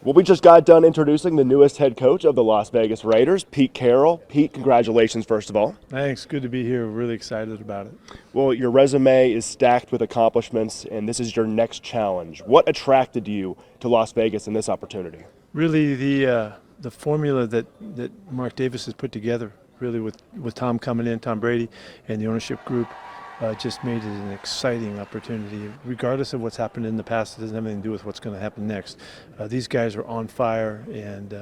Well, we just got done introducing the newest head coach of the Las Vegas Raiders, Pete Carroll. Pete, congratulations, first of all. Thanks. Good to be here. We're really excited about it. Well, your resume is stacked with accomplishments, and this is your next challenge. What attracted you to Las Vegas and this opportunity? Really, the formula that Mark Davis has put together, really with Tom coming in, Tom Brady, and the ownership group, just made it an exciting opportunity. Regardless of what's happened in the past, it doesn't have anything to do with what's going to happen next. These guys are on fire, and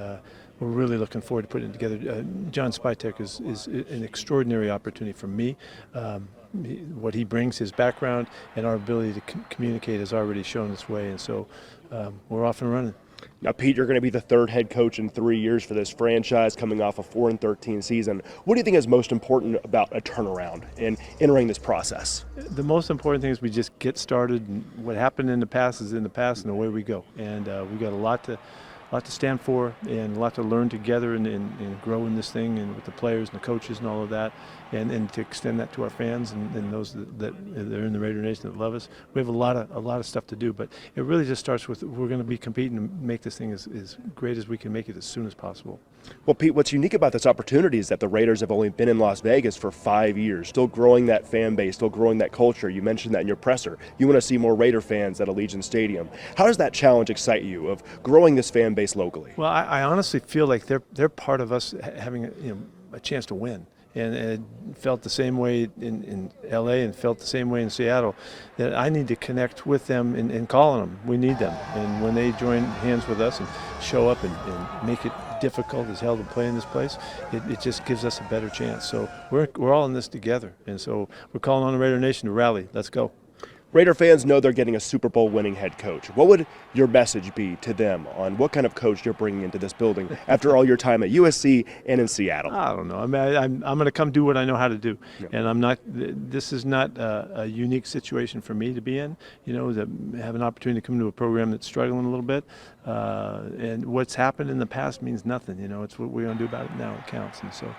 we're really looking forward to putting it together. John Spytek is an extraordinary opportunity for me. What he brings, his background, and our ability to communicate has already shown its way, and so we're off and running. Now, Pete, you're going to be the third head coach in 3 years for this franchise, coming off a 4-13 season. What do you think is most important about a turnaround in entering this process? The most important thing is we just get started. And what happened in the past is in the past, and away we go. And we got a lot to stand for and a lot to learn together and grow in this thing, and with the players and the coaches and all of that, and to extend that to our fans and those that are in the Raider Nation that love us. We have a lot of stuff to do, but it really just starts with we're going to be competing to make this thing as great as we can make it as soon as possible. Well, Pete, what's unique about this opportunity is that the Raiders have only been in Las Vegas for 5 years, still growing that fan base, still growing that culture. You mentioned that in your presser. You want to see more Raider fans at Allegiant Stadium. How does that challenge excite you of growing this fan base locally? Well, I honestly feel like they're part of us having a chance to win. And it felt the same way in L.A. and felt the same way in Seattle, that I need to connect with them and call on them. We need them. And when they join hands with us and show up and make it difficult as hell to play in this place, it just gives us a better chance. So we're all in this together. And so we're calling on the Raider Nation to rally. Let's go. Raider fans know they're getting a Super Bowl winning head coach. What would your message be to them on what kind of coach you're bringing into this building after all your time at USC and in Seattle? I don't know. I mean, I'm going to come do what I know how to do, Yeah. and I'm not. This is not a unique situation for me to be in. To have an opportunity to come to a program that's struggling a little bit, and what's happened in the past means nothing. It's what we're going to do about it now. It counts, and so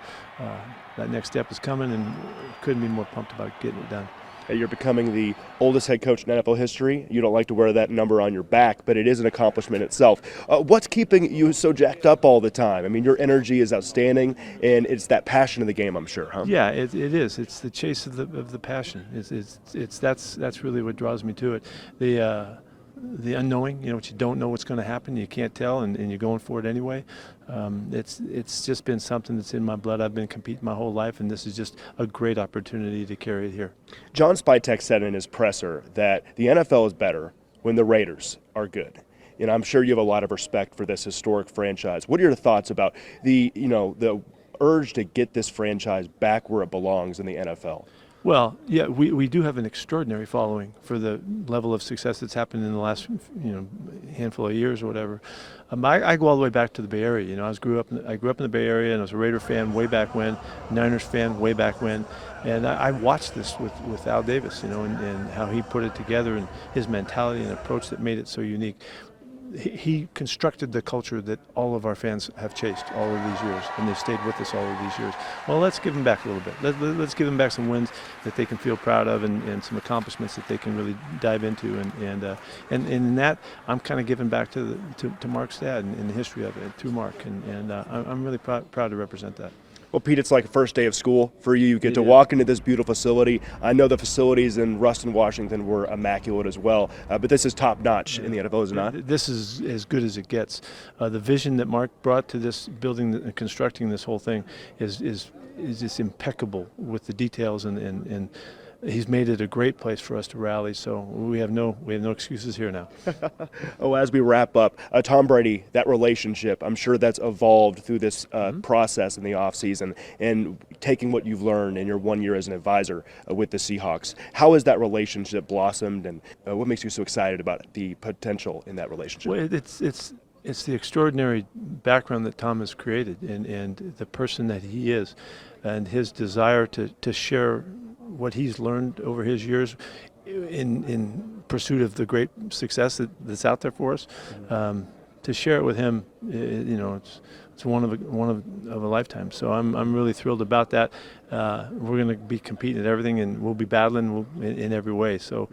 that next step is coming, and couldn't be more pumped about getting it done. You're becoming the oldest head coach in NFL history. You don't like to wear that number on your back, but it is an accomplishment itself. What's keeping you so jacked up all the time? I mean, your energy is outstanding, and it's that passion of the game, I'm sure, huh? Yeah, it is. It's the chase of the passion. That's really what draws me to it. The unknowing, what you don't know what's going to happen, you can't tell, and you're going for it anyway. It's just been something that's in my blood. I've been competing my whole life, and this is just a great opportunity to carry it here. John Spytek said in his presser that the NFL is better when the Raiders are good. And I'm sure you have a lot of respect for this historic franchise. What are your thoughts about the urge to get this franchise back where it belongs in the NFL? Well, yeah, we do have an extraordinary following for the level of success that's happened in the last handful of years or whatever. I go all the way back to the Bay Area. I grew up in the Bay Area, and I was a Raider fan way back when, Niners fan way back when, and I watched this with Al Davis, and how he put it together and his mentality and approach that made it so unique. He constructed the culture that all of our fans have chased all of these years, and they've stayed with us all of these years. Well, let's give them back a little bit. Let's give them back some wins that they can feel proud of, and some accomplishments that they can really dive into. And in that, I'm kind of giving back to Mark's dad and the history of it through Mark, and I'm really proud to represent that. Well, Pete, it's like a first day of school for you. You get to walk into this beautiful facility. I know the facilities in Ruston, Washington were immaculate as well, but this is top-notch in the NFL, is it not? This is as good as it gets. The vision that Mark brought to this building and constructing this whole thing is just impeccable with the details, and he's made it a great place for us to rally. So we have no excuses here now. As we wrap up, Tom Brady, that relationship, I'm sure that's evolved through this process in the offseason, and taking what you've learned in your 1 year as an advisor with the Seahawks. How has that relationship blossomed, and what makes you so excited about the potential in that relationship? Well, it's the extraordinary background that Tom has created, and the person that he is, and his desire to share what he's learned over his years in pursuit of the great success that's out there for us. To share it with him, it's one of a lifetime. So I'm really thrilled about that. We're going to be competing at everything, and we'll be battling in every way. So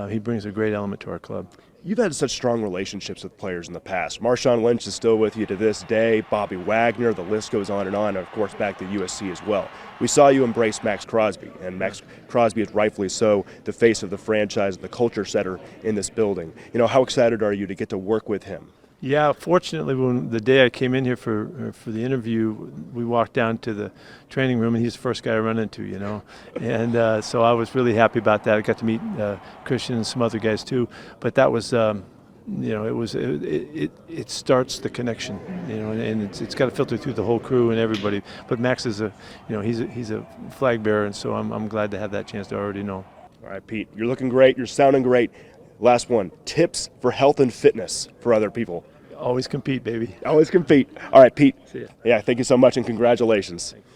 he brings a great element to our club. You've had such strong relationships with players in the past. Marshawn Lynch is still with you to this day. Bobby Wagner, the list goes on, and of course back to USC as well. We saw you embrace Max Crosby, and Max Crosby is rightfully so the face of the franchise, the culture setter in this building. How excited are you to get to work with him? Yeah, fortunately, when the day I came in here for the interview, we walked down to the training room, and he's the first guy I run into, and so I was really happy about that. I got to meet Christian and some other guys too, but that was, it starts the connection, and it's got to filter through the whole crew and everybody. But Max is he's a flag bearer, and so I'm glad to have that chance to already know. All right, Pete, you're looking great. You're sounding great. Last one, tips for health and fitness for other people. Always compete, baby. Always compete. All right, Pete. See ya. Yeah, thank you so much and congratulations. Thanks.